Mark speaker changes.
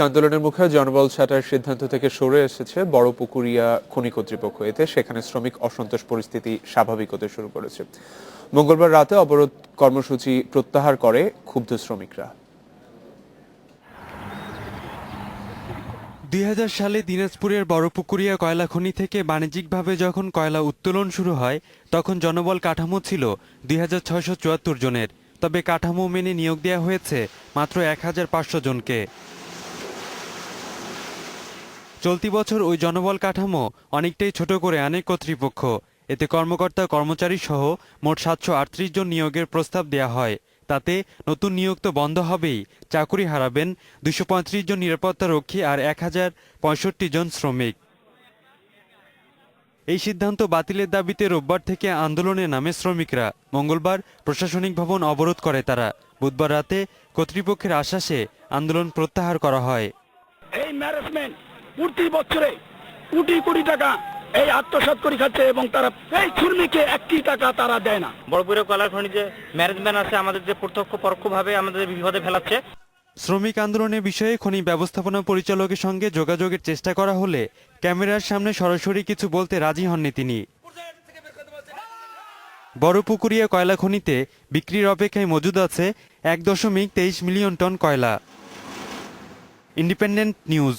Speaker 1: আন্দোলনের মুখে জনবল ছাঁটাইয়ের সিদ্ধান্ত থেকে সরে এসেছে বড়পুকুরিয়া খনি কর্তৃপক্ষ। এতে সেখানে শ্রমিক অসন্তোষ পরিস্থিতি স্বাভাবিক হতে শুরু করেছে। মঙ্গলবার রাতে অবরোধ কর্মসূচি প্রত্যাহার করে ক্ষুব্ধ শ্রমিকরা।
Speaker 2: 2000 সালে দিনাজপুরের বড়পুকুরিয়া কয়লা খনি থেকে বাণিজ্যিকভাবে যখন কয়লা উত্তোলন শুরু হয় তখন জনবল কাঠামো ছিল 2674 জনের। তবে কাঠামো মেনে নিয়োগ দেওয়া হয়েছে মাত্র 1500 জনকে। চলতি বছর ওই জনবল কাঠামো অনেকটাই ছোট করে আনে কর্তৃপক্ষ। এতে কর্মকর্তা কর্মচারী সহ মোট 738 জন নিয়োগের প্রস্তাব দেয়া হয়। তাতে নতুন নিয়োগ তো বন্ধ হবেই, চাকুরি হারাবেন 235 জন নিরাপত্তা রক্ষী আর 1065 জন শ্রমিক। এই সিদ্ধান্ত বাতিলের দাবিতে রোববার থেকে আন্দোলনে নামে শ্রমিকরা। মঙ্গলবার প্রশাসনিক ভবন অবরোধ করে তারা। বুধবার রাতে কর্তৃপক্ষের আশ্বাসে আন্দোলন প্রত্যাহার করা হয়।
Speaker 3: এই ম্যানেজমেন্ট প্রতি বছরে কোটি কোটি টাকা এই আত্মসাৎ করে খাচ্ছে এবং তারা এই শ্রমিককে 1 টাকা তারা দেয় না।
Speaker 4: বড়পুকুরিয়া কয়লা খনি যে ম্যানেজমেন্ট আছে আমাদের যে প্রত্যক্ষ পরোক্ষভাবে আমাদের বিপদে ফেলাচ্ছে।
Speaker 2: শ্রমিক আন্দোলনের বিষয়ে খনি ব্যবস্থাপনা পরিচালকের সঙ্গে যোগাযোগের চেষ্টা করা হলে ক্যামেরার সামনে সরাসরি কিছু বলতে রাজি হননি তিনি। বড়পুকুরিয়া কয়লা খনিতে বিক্রির অপেক্ষায় মজুদ আছে 1.23 মিলিয়ন টন কয়লা। Independent news.